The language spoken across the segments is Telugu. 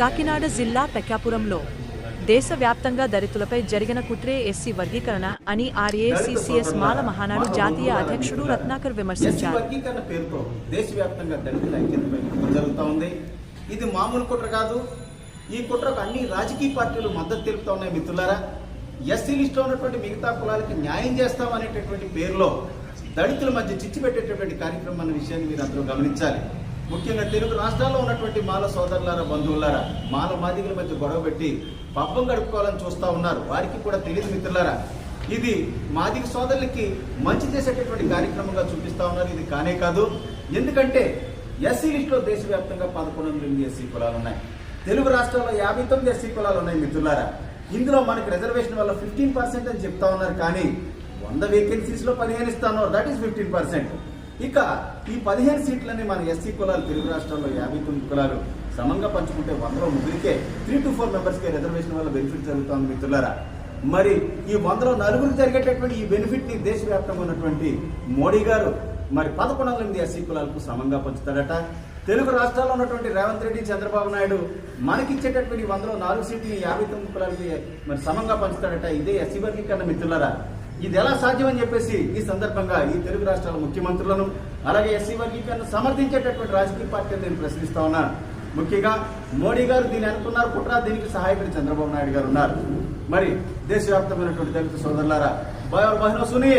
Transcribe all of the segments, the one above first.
కాకినాడ జిల్లా పెక్కాపురంలో దేశవ్యాప్తంగా దళితులపై జరిగిన కుట్రే ఎస్సీ వర్గీకరణ అని ఆర్ఏసీసీఎస్ మాల మహానాడు జాతీయ అధ్యక్షుడు రత్నాకర్ విమర్శించారు. వర్గీకరణ పేరుతో దేశవ్యాప్తంగా దళితుల ఐక్యతపై జరుగుతూ ఉంది. ఇది మామూలు కుట్ర కాదు. ఈ కుట్రకు అన్ని రాజకీయ పార్టీలు మద్దతు తెలుపుతా ఉన్నాయి. మిత్రులారా, ఎస్సీ లిస్టులో ఉన్నటువంటి మిగతా కులాలకి న్యాయం చేస్తామనేటటువంటి పేరులో దళితుల మధ్య చిచ్చు పెట్టేటటువంటి కార్యక్రమం అనే విషయాన్ని మీరు అందరూ గమనించాలి. ముఖ్యంగా తెలుగు రాష్ట్రాల్లో ఉన్నటువంటి మాల సోదరులారా, బంధువులారా, మాల మాదిగల మధ్య గొడవ పెట్టి పబ్బం గడుపుకోవాలని చూస్తూ ఉన్నారు. వారికి కూడా తెలియదు మిత్రులారా, ఇది మాదిగ సోదరులకి మంచి చేసేటటువంటి కార్యక్రమంగా చూపిస్తా ఉన్నారు. ఇది కానే కాదు. ఎందుకంటే ఎస్సీ లిస్టులో దేశవ్యాప్తంగా 1108 ఎస్సీ కులాలు ఉన్నాయి. తెలుగు రాష్ట్రాల్లో 59 ఎస్సీ కులాలు ఉన్నాయి. మిత్రులారా, ఇందులో మనకి రిజర్వేషన్ వల్ల 15% అని చెప్తా ఉన్నారు. కానీ 100 వేకెన్సీస్ లో 15 ఇస్తాను, దట్ ఈస్ 15%. ఇక ఈ 15 సీట్లని మన ఎస్సీ కులాలు తెలుగు రాష్ట్రాల్లో 59 కులాలు సమంగా పంచుకుంటే 100లో ముగ్గురికే 3 to 4 మెంబర్స్కే రిజర్వేషన్ వల్ల బెనిఫిట్ జరుగుతుంది. మిత్రులారా, మరి ఈ 100లో నలుగురికి జరిగేటటువంటి ఈ బెనిఫిట్ ని దేశవ్యాప్తంగా ఉన్నటువంటి మోడీ గారు మరి 1108 ఎస్సీ కులాలకు సమంగా పంచుతాడట. తెలుగు రాష్ట్రాల్లో ఉన్నటువంటి రేవంత్ రెడ్డి, చంద్రబాబు నాయుడు మనకిచ్చేటటువంటి 100లో 4 సీట్లు 59 కులాలకి మరి సమంగా పంచుతాడట. ఇదే ఎస్సీ వర్గీకరణ. మిత్రులారా, ఇది ఎలా సాధ్యమని చెప్పేసి ఈ సందర్భంగా ఈ తెలుగు రాష్ట్రాల ముఖ్యమంత్రులను అలాగే ఎస్సీ వర్గీకరణ సమర్థించేటటువంటి రాజకీయ పార్టీలు నేను ప్రశ్నిస్తా ఉన్నాను. ముఖ్యంగా మోడీ గారు దీన్ని అనుకున్నారు కుట్ర, దీనికి సహాయకుడు చంద్రబాబు నాయుడు గారు ఉన్నారు. మరి దేశవ్యాప్తమైనటువంటి దళిత సోదరులారా, भाई और बहनों सुनिए,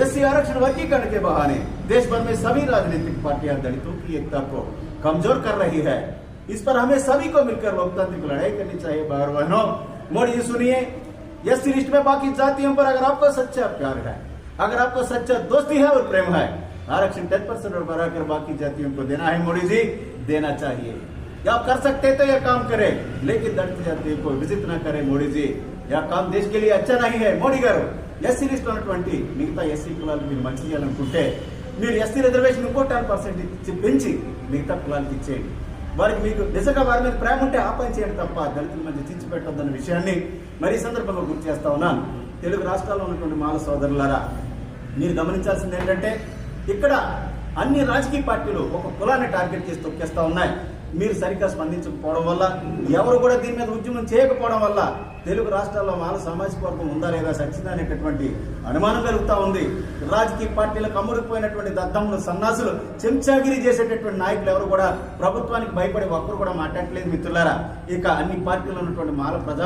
एससी आरक्षण वर्गीकरण के बहाने देश भर में सभी राजनीतिक पार्टियां दलितों की एकता को कमजोर कर रही है. इस पर हमें सभी को मिलकर लोकतांत्रिक लड़ाई करनी चाहिए. भाई और बहनों, मोदी जी सुनिए, एससी लिस्ट में बाकी जातियों पर अगर आपको सच्चा प्यार है, अगर आपको सच्चा दोस्ती है और प्रेम है, आरक्षण 10% और बढ़ाकर बाकी जातियों को देना है. मोदी जी, देना चाहिए. आप कर सकते तो यह काम करें, लेकिन दलित जातियों को विजित न करें. मोदी जी, यह काम देश के लिए अच्छा नहीं है. मोदी गाరు, ఎస్సీ లిస్ట్ ఉన్నటువంటి మిగతా ఎస్సీ కులాలకు మీరు మంచి చేయాలనుకుంటే మీరు ఎస్సీ రిజర్వేషన్ ఇంకో 10% పెంచి మిగతా కులాలకు ఇచ్చేయండి. వారికి మీకు నిజంగా వారి మీద ప్రేమ ఉంటే ఆ పని చేయండి తప్ప దళితుల మధ్య చిచ్చు పెట్టొద్దన్న విషయాన్ని మరి సందర్భంగా గుర్తు చేస్తా ఉన్నాను. తెలుగు రాష్ట్రాల్లో ఉన్నటువంటి మాల సోదరులారా, మీరు గమనించాల్సింది ఏంటంటే ఇక్కడ అన్ని రాజకీయ పార్టీలు ఒక కులాన్ని టార్గెట్ చేసి తొక్కేస్తా ఉన్నాయి. మీరు సరిగ్గా స్పందించకపోవడం వల్ల, ఎవరు కూడా దీని మీద ఉద్యమం చేయకపోవడం వల్ల తెలుగు రాష్ట్రాల్లో మాల సామాజిక వర్గం ఉందా లేదా సచ్చిదా అనేటటువంటి అనుమానం కలుగుతా ఉంది. రాజకీయ పార్టీలకు అమ్ముడుపోయినటువంటి దద్దములు, సన్నాసులు, చెంచాగిరి చేసేటటువంటి నాయకులు ఎవరు కూడా ప్రభుత్వానికి భయపడి ఒక్కరు కూడా మాట్లాడలేదు. మిత్రులారా, ఇక అన్ని పార్టీలు ఉన్నటువంటి మాల ప్రజా